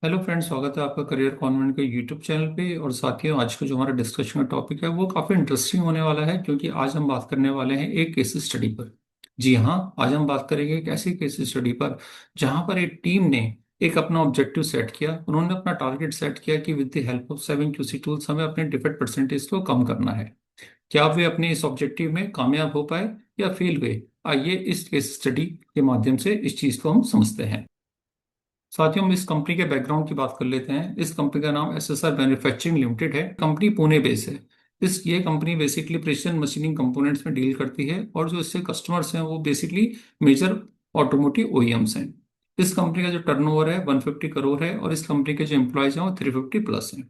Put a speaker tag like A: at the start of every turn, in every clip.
A: Hello friends, स्वागत है आपका करियर कॉन्वेंट के यूट्यूब चैनल पे। और साथियों, आज का जो हमारा डिस्कशन का टॉपिक है वो काफ़ी इंटरेस्टिंग होने वाला है, क्योंकि आज हम बात करने वाले हैं एक केस स्टडी पर। जी हाँ, आज हम बात करेंगे एक ऐसी केस स्टडी पर जहाँ पर एक टीम ने एक अपना ऑब्जेक्टिव सेट किया। उन्होंने अपना टारगेट सेट किया कि with the help of 7 QC tools हमें अपने डिफेक्ट परसेंटेज को कम करना है। क्या वे अपने इस ऑब्जेक्टिव में कामयाब हो पाए या फेल हुए? आइए इस केस स्टडी के माध्यम से इस चीज़ को हम समझते हैं। साथियों, हम इस कंपनी के बैकग्राउंड की बात कर लेते हैं। इस कंपनी का नाम एसएसआर मैन्युफैक्चरिंग लिमिटेड है। कंपनी पुणे बेस है। इस ये company basically precision machining components में डील करती है, और जो इससे कस्टमर्स हैं वो बेसिकली मेजर ऑटोमोटिव ओईएम्स हैं। इस कंपनी का जो टर्नओवर है 150 करोड़ है, और इस कंपनी के जो एम्प्लॉयज हैं वो 350 प्लस हैं।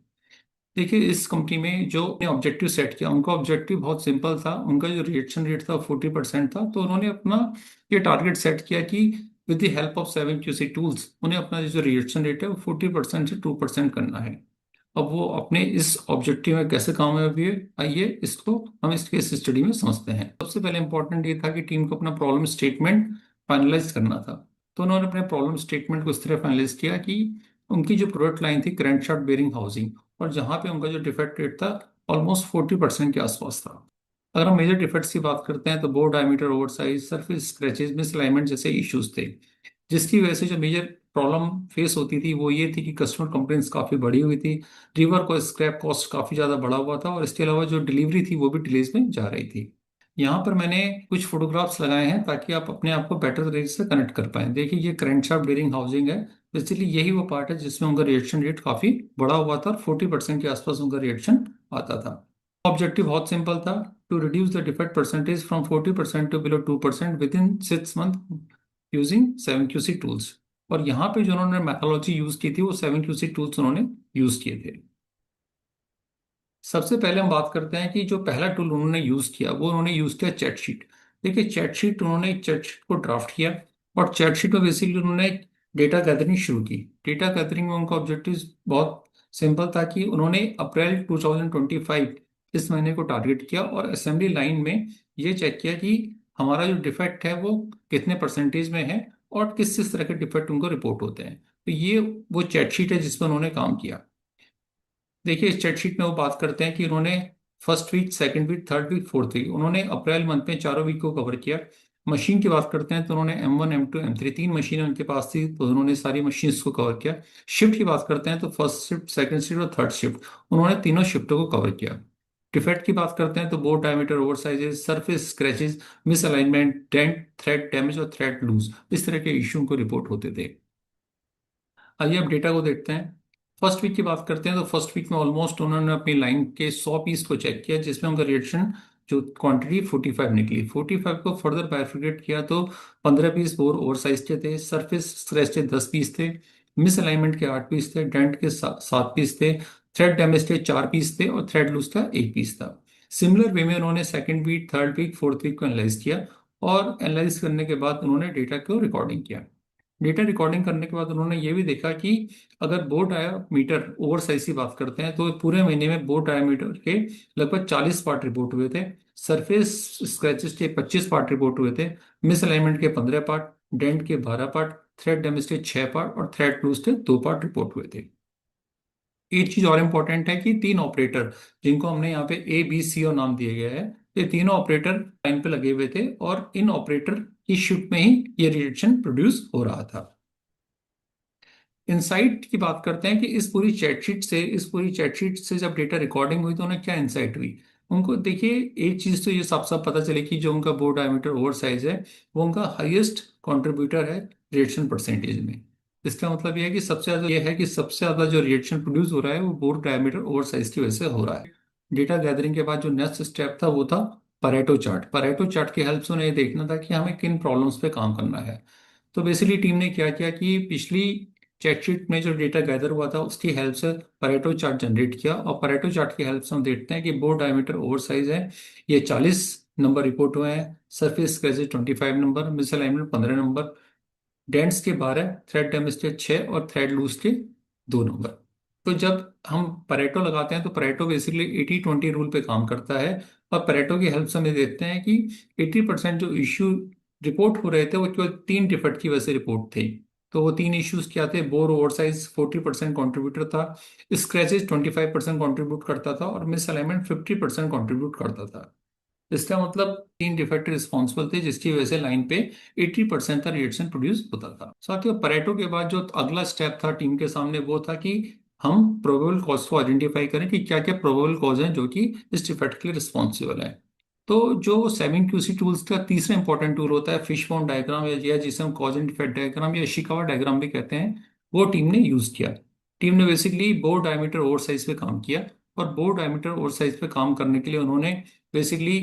A: देखिए, इस कंपनी में जो ऑब्जेक्टिव सेट किया, उनका ऑब्जेक्टिव बहुत सिंपल था। उनका जो रिएक्शन रेट था 40% था। तो उन्होंने अपना ये टारगेट सेट किया कि with the help of 7 QC tools उन्हें अपना जो रिएक्शन रेट है वो 40% से 2% करना है। अब वो अपने इस ऑब्जेक्टिव में कैसे कामयाब हुए, आइए इसको हम इस केस स्टडी में समझते हैं। सबसे पहले इंपॉर्टेंट ये था कि टीम को अपना प्रॉब्लम स्टेटमेंट फाइनलाइज करना था। तो उन्होंने अपने प्रॉब्लम स्टेटमेंट को इस तरह फाइनलाइज किया कि उनकी जो प्रोडक्ट लाइन थी क्रैंक शाफ्ट बेरिंग हाउसिंग, और जहाँ पे उनका जो डिफेक्ट रेट था ऑलमोस्ट 40% के आसपास था। अगर हम मेजर डिफेक्ट्स की बात करते हैं तो bored diameter over size, surface scratches, misalignment जैसे इश्यूज थे। जिसकी वजह से जो मेजर प्रॉब्लम फेस होती थी वो ये थी कि कस्टमर कंप्लेंट्स काफ़ी बढ़ी हुई थी। रिवर को स्क्रैप कॉस्ट काफ़ी ज़्यादा बढ़ा हुआ था, और इसके अलावा जो डिलीवरी थी वो भी डिलेज में जा रही थी। यहाँ पर मैंने कुछ फोटोग्राफ्स लगाए हैं ताकि आप अपने आप को बेटर तरीके से कनेक्ट कर पाएं। देखिए, ये क्रैंकशाफ्ट बेरिंग हाउसिंग है। बेसिकली यही वो पार्ट है जिसमें उनका रिएक्शन रेट काफ़ी बढ़ा हुआ था, और 40% के आसपास उनका रिएक्शन आता था। ऑब्जेक्टिव बहुत सिंपल था, to reduce the defect percentage from 40% to below 2% within 6 month using 7 QC tools. और यहाँ पे जो उन्होंने मैथोलॉजी यूज की थी वो 7 QC टूल्स उन्होंने यूज किए थे। सबसे पहले हम बात करते हैं कि जो पहला टूल उन्होंने यूज किया वो उन्होंने यूज किया चैट शीट। देखिए, चैट शीट उन्होंने एक चैट शीट को ड्राफ्ट किया, और चैट शीट में बेसिकली उन्होंने डेटा गैदरिंग शुरू की। डेटा गैदरिंग में उनका ऑब्जेक्टिव बहुत सिंपल था कि उन्होंने अप्रैल 2025 इस महीने को टारगेट किया, और असेंबली लाइन में ये चेक किया कि हमारा जो डिफेक्ट है वो कितने परसेंटेज में है, और किस किस तरह के डिफेक्ट उनको रिपोर्ट होते हैं। तो ये वो चैट शीट है जिस पर उन्होंने काम किया। देखिए, इस चैट में वो बात करते हैं कि उन्होंने first week, second week, third week, fourth week, उन्होंने अप्रैल मंथ में चारों वीक को कवर किया। मशीन की बात करते हैं तो उन्होंने M1, M2, M3 तीन मशीनें उनके पास थी, तो उन्होंने सारी मशीन्स को कवर किया। शिफ्ट की बात करते हैं तो फर्स्ट शिफ्ट, सेकंड शिफ्ट और थर्ड शिफ्ट, उन्होंने तीनों शिफ्टों को कवर किया। डिफेक्ट की बात करते हैं तो bored diameter over sizes, surface scratches, miss alignment, dent, thread damage और थ्रेड लूज, इस तरह के इश्यू को रिपोर्ट होते थे। आइए अब डेटा को देखते हैं। फर्स्ट वीक की बात करते हैं तो फर्स्ट वीक में ऑलमोस्ट उन्होंने अपनी लाइन के 100 पीस को चेक किया, जिसमें उनका रिएक्शन जो क्वांटिटी 45 निकली। 45 को फर्दर बाइफरकेट किया तो 15 पीस बोर ओवर साइज के थे, सरफेस स्क्रैच के 10 पीस थे, मिस अलाइनमेंट के 8 पीस थे, डेंट के 7 पीस थे, थ्रेड डैमेज के 4 पीस थे, और थ्रेड लूज का 1 पीस था। सिमिलर वे में उन्होंने second week, third week, fourth week को एनालाइज किया, और एनालाइज करने के बाद उन्होंने डेटा को रिकॉर्डिंग किया। डेटा रिकॉर्डिंग करने के बाद उन्होंने ये भी देखा कि अगर बोर डायामीटर ओवर साइज की बात करते हैं तो पूरे महीने में बोर डायामीटर के लगभग 40 पार्ट रिपोर्ट हुए थे। सरफेस स्क्रैचेस के 25 पार्ट रिपोर्ट हुए थे, मिस अलाइनमेंट के 15 पार्ट, डेंट के 12 पार्ट, थ्रेड डैमेज के 6 पार्ट, और थ्रेड लूज के 2 पार्ट रिपोर्ट हुए थे। एक चीज और इम्पोर्टेंट है कि तीन ऑपरेटर, जिनको हमने यहाँ पे A, B, C और नाम दिया गया है, ये तीनों ऑपरेटर लाइन पे लगे हुए थे, और इन ऑपरेटर की शिफ्ट में ही ये रिएक्शन प्रोड्यूस हो रहा था। इंसाइट की बात करते हैं कि इस पूरी चैटशीट से जब डेटा रिकॉर्डिंग हुई तो उन्हें क्या इंसाइट हुई। उनको देखिए, एक चीज तो ये साफ साफ पता चले कि जो उनका बोर्ड डायमीटर ओवर साइज है वो उनका हाईएस्ट कंट्रीब्यूटर है रिएक्शन परसेंटेज में। इसका मतलब ये है कि सबसे ज्यादा जो रिएक्शन प्रोड्यूस हो रहा है वो बोर्ड डायमीटर ओवर साइज की वजह से हो रहा है। डेटा गैदरिंग के बाद जो नेक्स्ट स्टेप था वो था परेटो चार्ट। परेटो चार्ट की हेल्प से उन्हें ये देखना था कि हमें किन प्रॉब्लम्स पे काम करना है। तो बेसिकली टीम ने क्या किया कि पिछली चेकशीट में जो डेटा गैदर हुआ था उसकी हेल्प से परेटो चार्ट जनरेट किया, और परेटो चार्ट की हेल्प से हम देखते हैं कि बोर्ड डायमीटर ओवर साइज है, ये 40 नंबर रिपोर्ट हुए हैं, surface scratches 25 number, misalignment 15 number, dents के 12, थ्रेड डैमेज के 6, और थ्रेड लूज के 2 नंबर। तो जब हम परेटो लगाते हैं तो परेटो बेसिकली 80-20 रूल पे काम करता है, और परेटो की हेल्प से हम ये देखते हैं कि 80% जो इश्यू रिपोर्ट हो रहे थे वो केवल तीन डिफेक्ट की वजह से रिपोर्ट थे। तो वो तीन इश्यूज क्या थे? बोर ओवर साइज 40% कॉन्ट्रीब्यूटर था, स्क्रैचेस 25% कॉन्ट्रीब्यूट करता था, और मिस अलाइनमेंट 50% कॉन्ट्रीब्यूट करता था। इसका मतलब तीन डिफेक्ट रिस्पॉन्सिबल थे, जिसकी वजह से लाइन पे 80% का रिएक्शन प्रोड्यूस होता था। साथियों, परेटो के बाद जो अगला स्टेप था टीम के सामने, वो था कि हम प्रोबेबल कॉज को आइडेंटिफाई करें कि क्या क्या प्रोबेबल कॉज हैं जो कि इस डिफेक्ट के लिए रिस्पॉन्सिबल है। तो जो 7 QC टूल्स का तीसरा इंपॉर्टेंट टूल होता है फिश बोन डायग्राम, या जिसे हम कॉज एंड इफेक्ट डायग्राम या इशिकावा डायग्राम भी कहते हैं, वो टीम ने यूज किया। टीम ने basically bore diameter over size पे काम किया, और बोर डायमीटर ओवर साइज पे काम करने के लिए उन्होंने basically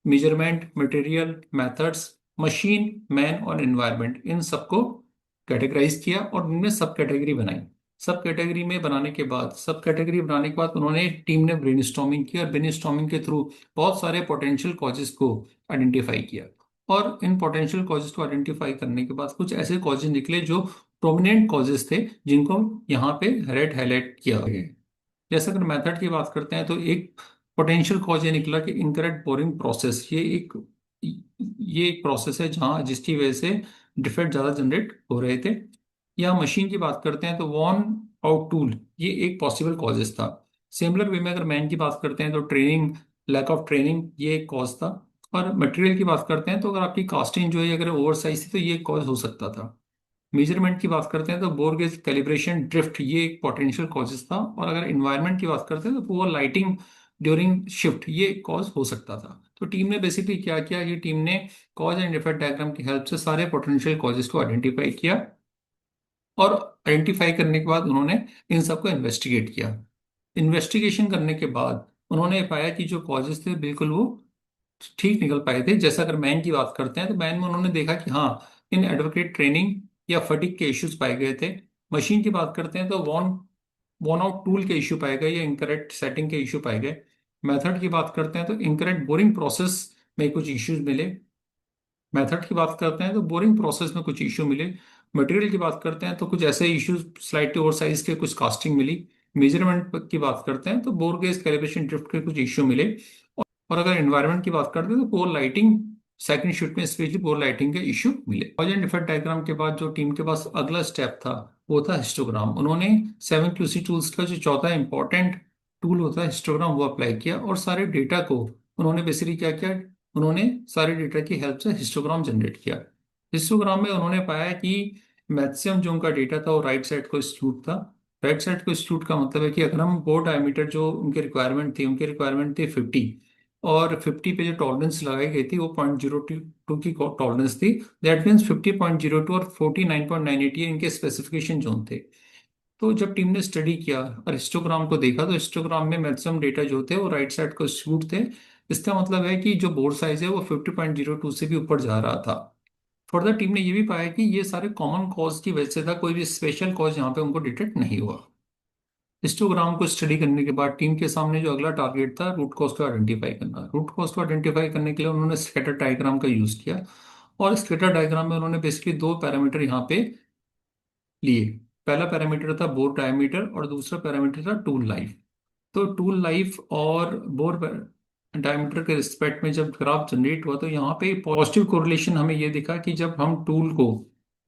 A: measurement, material, methods, machine, man और एनवायरनमेंट, इन सबको कैटेगराइज किया और उनमें सब कैटेगरी बनाई। सब कैटेगरी बनाने के बाद उन्होंने टीम ने ब्रेनस्टॉर्मिंग की, और ब्रेनस्टॉर्मिंग के थ्रू बहुत सारे पोटेंशियल कॉजेस को आइडेंटिफाई किया। और इन पोटेंशियल कॉजेस को आइडेंटिफाई करने के बाद कुछ ऐसे कॉजेज निकले जो प्रोमिनेंट कॉजेस थे, जिनको यहाँ पे रेड हाईलाइट किया गया है। जैसे अगर मेथड की बात करते हैं, तो एक पोटेंशियल कॉज ये निकला कि इनकरेक्ट बोरिंग प्रोसेस। ये एक प्रोसेस है जहाँ जिसकी वजह से डिफेक्ट ज़्यादा जनरेट हो रहे थे। या मशीन की बात करते हैं तो वॉर्न आउट टूल, ये एक पॉसिबल कॉजेस था। सिमिलर वे में अगर मैन की बात करते हैं तो ट्रेनिंग, लैक ऑफ ट्रेनिंग, ये एक कॉज था। और मटेरियल की बात करते हैं तो अगर आपकी कास्टिंग जो है अगर ओवर साइज थी तो ये कॉज हो सकता था। मेजरमेंट की बात करते हैं तो बोर गेज कैलिब्रेशन ड्रिफ्ट, ये एक पोटेंशियल कॉजेस था। और अगर इन्वायरमेंट की बात करते हैं तो पुअर लाइटिंग ड्यूरिंग शिफ्ट, ये कॉज हो सकता था। तो टीम ने बेसिकली क्या किया कि टीम ने कॉज एंड इफेक्ट डायग्राम की हेल्प से सारे पोटेंशियल कॉजेस को आइडेंटिफाई किया, और आइडेंटिफाई करने के बाद उन्होंने इन सबको इन्वेस्टिगेट किया। इन्वेस्टिगेशन करने के बाद उन्होंने पाया कि जो कॉजेस थे बिल्कुल वो ठीक निकल पाए थे। जैसा अगर मैन की बात करते हैं तो मैन में उन्होंने देखा कि हाँ, इन एडवोकेट ट्रेनिंग या फटीग के इश्यूज पाए गए थे। मशीन की बात करते हैं तो वॉन वॉन आउट टूल के इश्यू पाए गए या इनकरेक्ट सेटिंग के इश्यू पाए गए। मेथड की बात करते हैं तो इनकरेक्ट बोरिंग प्रोसेस में कुछ इश्यूज मिले। मेथड की बात करते हैं तो बोरिंग प्रोसेस में कुछ इश्यू मिले। मटेरियल की बात करते हैं तो कुछ ऐसे इश्यूज, स्लाइटली ओवर साइज के कुछ कास्टिंग मिली। मेजरमेंट की बात करते हैं तो बोर गेज कैलिब्रेशन ड्रिफ्ट के कुछ इश्यू मिले। और अगर एनवायरनमेंट की बात करते हैं तो पोर लाइटिंग, सेकंड शिफ्ट में स्पेशली पोर लाइटिंग के इश्यू मिले। कॉज एंड इफेक्ट डायग्राम के बाद जो टीम के पास अगला स्टेप था वो था हिस्टोग्राम। उन्होंने 7 QC टूल्स का जो चौथा इंपॉर्टेंट टूल होता है हिस्टोग्राम, वो अप्लाई किया, और सारे डेटा को उन्होंने बेसिकली क्या किया, उन्होंने सारे डेटा की हेल्प से हिस्टोग्राम जनरेट किया। हिस्टोग्राम में उन्होंने पाया कि मैक्सिमम जो उनका डेटा था वो राइट साइड को स्क्यूड था। राइट साइड को स्क्यूड का मतलब है कि अगर हम बोर्ड डायमीटर जो उनकी रिक्वायरमेंट थी 50, और 50 पे जो टॉलरेंस लगाई गई थी वो 0.02 की टॉलरेंस थी। दैट मीन्स 50.02 और 49.98 ये इनके स्पेसिफिकेशन जोन थे। तो जब टीम ने स्टडी किया और हिस्टोग्राम को देखा, तो हिस्टोग्राम में मैक्सिमम डेटा जो थे वो राइट साइड को स्क्यूड थे। इसका मतलब है कि जो बोर्ड साइज है वो 50.02 से भी ऊपर जा रहा था। फर्दर टीम ने ये भी पाया कि ये सारे कॉमन कॉज की वजह से था, कोई भी स्पेशल कॉज यहाँ पे उनको डिटेक्ट नहीं हुआ। हिस्टोग्राम को स्टडी करने के बाद टीम के सामने जो अगला टारगेट था, रूट कॉज को आइडेंटिफाई करना। रूट कॉज को आइडेंटिफाई करने के लिए उन्होंने स्कैटर डायग्राम का यूज किया। और स्कैटर डायग्राम में उन्होंने बेसिकली दो पैरामीटर यहाँ पे लिए। पहला पैरामीटर था बोर डायमीटर, और दूसरा पैरामीटर था टूल लाइफ। तो टूल लाइफ और बोर डायमीटर के रिस्पेक्ट में जब ग्राफ जनरेट हुआ, तो यहाँ पे पॉजिटिव कोरिलेशन हमें ये दिखा कि जब हम टूल को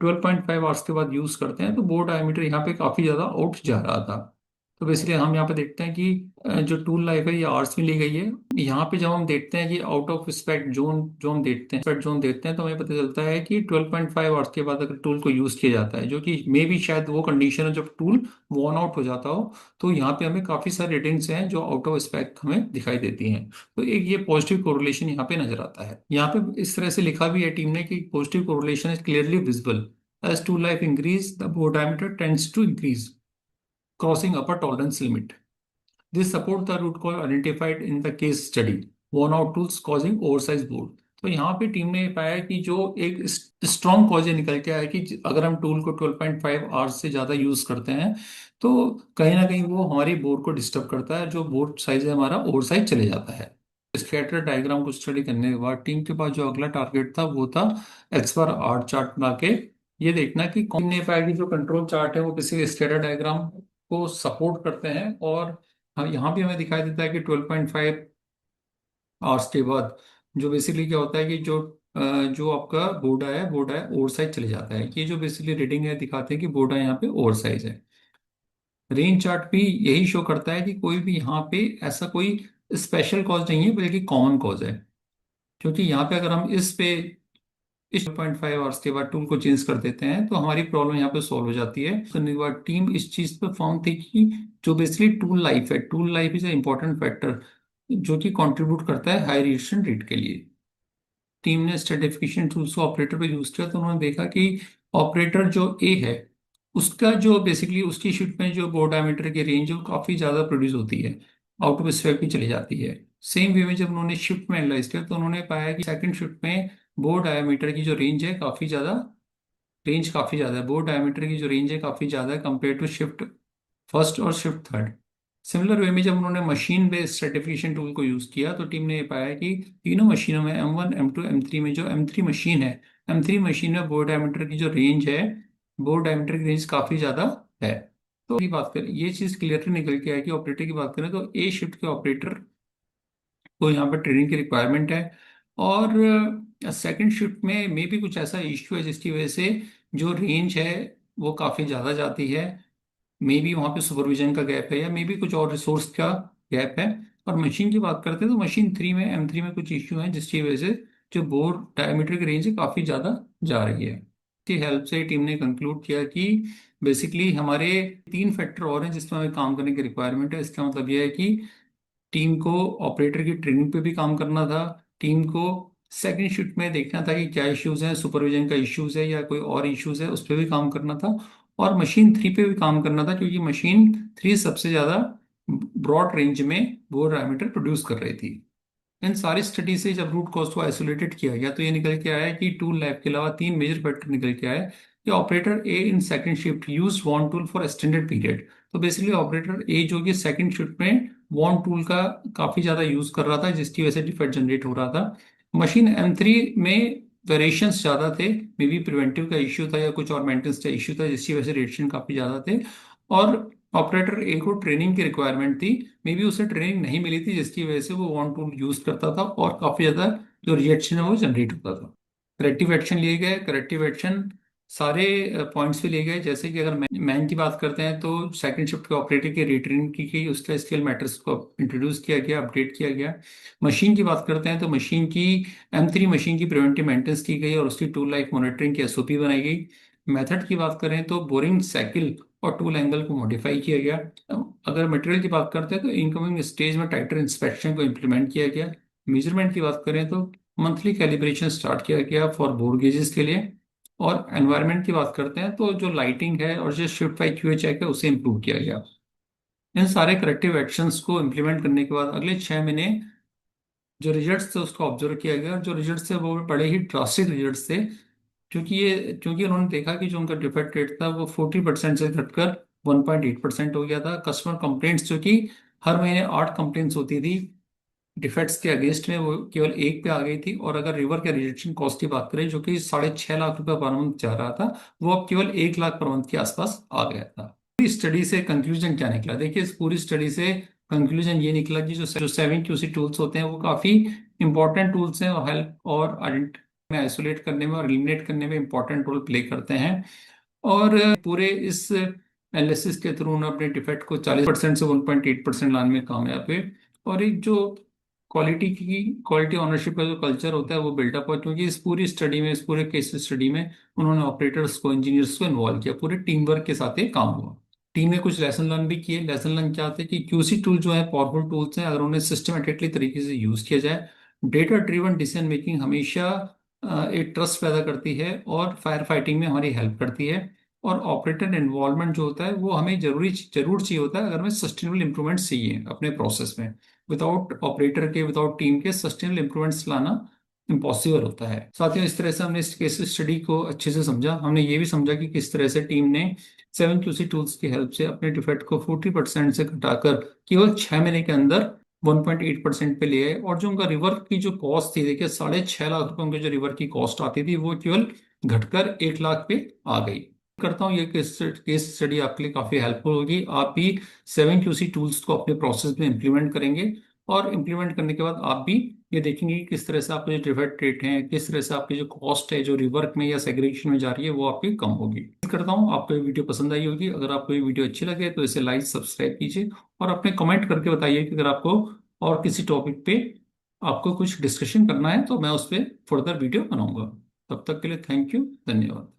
A: 12.5 आवर्स के बाद यूज करते हैं तो बोर डायमीटर यहाँ पे काफी ज्यादा आउट जा रहा था। तो बेसिकली हम यहाँ पे देखते हैं कि जो टूल लाइफ है ये आवर्स में ली गई है। यहाँ पे जब हम देखते हैं कि आउट ऑफ स्पेक्ट जोन जो हम देखते हैं, स्पेक्ट जोन देखते हैं, तो हमें पता चलता है कि 12.5 आवर्स के बाद अगर टूल को यूज किया जाता है, जो कि मे भी शायद वो कंडीशन है जब टूल वॉर्न आउट हो जाता हो, तो यहाँ पे हमें काफी सारे रेटिंग्स हैं जो आउट ऑफ स्पेक हमें दिखाई देती हैं। तो एक ये पॉजिटिव कोरिलेशन यहाँ पे नजर आता है। यहाँ पे इस तरह से लिखा भी है टीम ने कि positive correlation is clearly visible as tool life increase the bore diameter tends to increase crossing upper tolerance limit. This support the root cause identified in the case study worn out tools causing oversize bored. तो यहाँ पे team ने पाया कि जो एक strong cause ये निकल के आया कि अगर हम टूल को 12.5 आवर्स से ज़्यादा यूज करते हैं तो कहीं ना कहीं वो हमारी बोर्ड को डिस्टर्ब करता है, जो बोर्ड साइज है हमारा ओवर साइज चले जाता है। स्कैटर डायग्राम को स्टडी करने के बाद टीम के पास जो अगला टारगेट था वो था एक्स बार आर चार्ट बना के ये देखना कि कौन ने पाया कि जो कंट्रोल चार्ट है वो किसी स्कैटर डायग्राम को सपोर्ट करते हैं। और हाँ, यहाँ भी हमें दिखाई देता है कि 12.5 आवर्स के बाद जो बेसिकली क्या होता है कि जो जो आपका बोर्ड है ओवर साइज चले जाता है। ये जो बेसिकली रीडिंग है दिखाते हैं कि बोर्ड यहाँ पे ओवर साइज है। रेंज चार्ट भी यही शो करता है कि कोई भी यहाँ पे ऐसा कोई स्पेशल कॉज नहीं है बल्कि कॉमन कॉज है। क्योंकि यहाँ पे अगर हम इस 0.5 आवर्स के बाद टूल को चेंज कर देते हैं तो हमारी प्रॉब्लम यहाँ पे सॉल्व हो जाती है। करने के बाद टीम इस चीज पे फॉर्म थी कि जो basically tool life is a important factor जो कि कंट्रीब्यूट करता है हाई रिएक्शन रेट के लिए। टीम ने स्ट्रेटिफिकेशन टूल्स को ऑपरेटर पे यूज किया तो उन्होंने देखा कि ऑपरेटर जो ए है उसका जो बेसिकली उसकी शिफ्ट में जो बोर्ड डायमीटर की रेंज है वो काफी ज्यादा प्रोड्यूस होती है, आउट ऑफ स्पेक भी चली जाती है। सेम वे में जब उन्होंने शिफ्ट में एनालाइज किया तो उन्होंने पाया कि सेकंड शिफ्ट में बोर्ड डायमीटर की जो रेंज काफी ज्यादा है, बोर्ड डायमीटर की जो रेंज है काफी ज्यादा है कंपेयर टू शिफ्ट फर्स्ट और शिफ्ट थर्ड। सिमिलर वे में जब उन्होंने मशीन बेस्ड सर्टिफिकेशन टूल को यूज किया तो टीम ने ये पाया कि तीनों मशीनों में M1 M2 M3 में जो M3 मशीन है, M3 मशीन में बोर्ड डायमीटर की जो रेंज है, बोर्ड डायमीटर की रेंज काफी ज्यादा है। तो ये बात करें, ये चीज क्लियरली निकल के आया कि ऑपरेटर की बात करें तो ए शिफ्ट के ऑपरेटर को यहाँ पर ट्रेनिंग की रिक्वायरमेंट है। और सेकंड शिफ्ट में मे भी कुछ ऐसा इश्यू है जिसकी वजह से जो रेंज है वो काफ़ी ज़्यादा जाती है। मे बी वहाँ पे सुपरविजन का गैप है या मे बी कुछ और रिसोर्स का गैप है। और मशीन की बात करते हैं तो मशीन 3 में M3 में कुछ इश्यू है जिसकी वजह से जो बोर डायमीटर की रेंज है काफ़ी ज़्यादा जा रही है। की हेल्प से टीम ने कंक्लूड किया कि बेसिकली हमारे 3 फैक्टर और हैं जिसमें हमें काम करने की रिक्वायरमेंट है। इसका मतलब यह है कि टीम को ऑपरेटर की ट्रेनिंग पे भी काम करना था, टीम को सेकंड शिफ्ट में देखना था कि क्या इश्यूज हैं, सुपरविजन का इश्यूज है या कोई और इश्यूज है उस पर भी काम करना था, और मशीन 3 पे भी काम करना था क्योंकि मशीन 3 सबसे ज्यादा ब्रॉड रेंज में वो डायमीटर प्रोड्यूस कर रही थी। इन सारी स्टडी से जब रूट कॉज को आइसोलेटेड किया गया तो ये निकल के आया कि टूल लैब के अलावा 3 मेजर फैक्टर निकल के आए कि operator a in second shift use one tool for extended period. तो बेसिकली ऑपरेटर ए जो कि सेकंड शिफ्ट में वॉन टूल का काफी ज्यादा यूज कर रहा था जिसकी वजह से डिफेक्ट जनरेट हो रहा था। मशीन M3 में वेरिएशंस ज्यादा थे, मे बी प्रिवेंटिव का इश्यू था या कुछ और मेंटेनेंस का इश्यू था जिसकी वजह से रेडिएशन काफी ज्यादा थे। और ऑपरेटर ए को ट्रेनिंग की रिक्वायरमेंट थी, मे बी उसे ट्रेनिंग नहीं मिली थी जिसकी वजह से वो वन टूल यूज करता था और काफी ज्यादा जो रिएक्शन है वो जनरेट होता था। करेक्टिव एक्शन लिए गए, करेक्टिव एक्शन सारे पॉइंट्स पे लिए गए। जैसे कि अगर मैन की बात करते हैं तो सेकंड शिफ्ट के ऑपरेटर की रिट्रेनिंग की गई, उसका स्केल मैट्रिक्स को इंट्रोड्यूस किया गया, अपडेट किया गया। मशीन की बात करते हैं तो मशीन की M3 मशीन की प्रिवेंटिव मेंटेनेंस की गई और उसकी टूल लाइफ मॉनिटरिंग की SOP बनाई गई। मेथड की बात करें तो बोरिंग साइकिल और टूल एंगल को मॉडिफाई किया गया। अगर मटेरियल की बात करते हैं तो इनकमिंग स्टेज में टाइटर इंस्पेक्शन को इम्प्लीमेंट किया गया। मेजरमेंट की बात करें तो मंथली कैलिब्रेशन स्टार्ट किया गया फॉर बोर गेजेस के लिए। और एनवायरनमेंट की बात करते हैं तो जो लाइटिंग है और जो शिफ्ट बाई QA चेक है उसे इम्प्रूव किया गया। इन सारे करेक्टिव एक्शंस को इम्प्लीमेंट करने के बाद अगले 6 महीने जो रिजल्ट्स थे उसको ऑब्जर्व किया गया और जो रिजल्ट्स थे वो बड़े ही ड्रास्टिक रिजल्ट्स थे। क्योंकि उन्होंने देखा कि जो उनका डिफेक्ट रेट था वो 40% से घटकर 1.8% हो गया था। कस्टमर कंप्लेंट्स जो कि हर महीने 8 कंप्लेंट्स होती थी डिफेक्ट्स के अगेंस्ट में वो केवल एक पे आ गई थी। और अगर रिवर के रिजेक्शन कॉस्ट की बात करें जो कि 6.5 लाख रुपए पर मंथ जा रहा था वो अब केवल 1 लाख पर मंथ के आसपास आ गया था। पूरी स्टडी से कंक्लूजन क्या निकला, देखिए इस पूरी स्टडी से कंक्लूजन ये निकला कि जो 7QC टूल्स होते हैं वो काफी इंपॉर्टेंट टूल्स हैं और हेल्प और में आइसोलेट करने में और एलिमिनेट करने में इंपॉर्टेंट रोल प्ले करते हैं। और पूरे इस एनालिसिस के थ्रू उन्होंने अपने डिफेक्ट को 40% से 1.8% लाने में कामयाब हुए। और एक जो क्वालिटी ऑनरशिप का जो कल्चर होता है वो बिल्डअप हुआ क्योंकि इस पूरी स्टडी में, इस पूरे केस स्टडी में उन्होंने ऑपरेटर्स को, इंजीनियर्स को इन्वॉल्व किया, पूरे टीम वर्क के साथ ये काम हुआ। टीम ने कुछ लेसन लर्न भी किए। लेसन लर्न क्या थे कि QC टूल जो है पावरफुल टूल्स हैं, अगर उन्हें सिस्टमेटिकली तरीके से यूज किया जाए। डेटा ड्रिवन डिसीजन मेकिंग हमेशा एक ट्रस्ट पैदा करती है और फायर फाइटिंग में हमारी हेल्प करती है। और ऑपरेटर इन्वॉल्वमेंट जो होता है वो हमें जरूर चाहिए होता है अगर हमें सस्टेनेबल इंप्रूवमेंट चाहिए अपने प्रोसेस में। विदाउट टीम के सस्टेनेबल इंप्रूवमेंट्स लाना इम्पॉसिबल होता है। साथियों, इस तरह से हमने इस केस स्टडी को अच्छे से समझा। हमने ये भी समझा कि किस तरह से टीम ने 7QC टूल्स की हेल्प से अपने डिफेक्ट को 40% से घटाकर केवल 6 महीने के अंदर 1.8% पे ले आए। और जो उनका रिवर की जो कॉस्ट थी, देखिए 6.5 लाख रुपए उनके जो रिवर की कॉस्ट आती थी वो केवल घटकर 1 लाख पे आ गई। करता हूँ ये केस स्टडी आपके लिए काफी हेल्पफुल होगी। आप भी 7QC टूल्स को अपने प्रोसेस में इंप्लीमेंट करेंगे और इम्प्लीमेंट करने के बाद आप भी ये देखेंगे कि किस तरह से आपके जो डिफेक्ट रेट हैं, किस तरह से आपकी जो कॉस्ट है जो रिवर्क में या सेग्रीगेशन में जा रही है वो आपकी कम होगी। उम्मीद करता हूँ आपको ये वीडियो पसंद आई होगी। अगर आपको ये वीडियो अच्छी लगे तो इसे लाइक सब्सक्राइब कीजिए और अपने कमेंट करके बताइए कि अगर आपको और किसी टॉपिक पे आपको कुछ डिस्कशन करना है तो मैं उस पर फर्दर वीडियो बनाऊंगा। तब तक के लिए थैंक यू, धन्यवाद।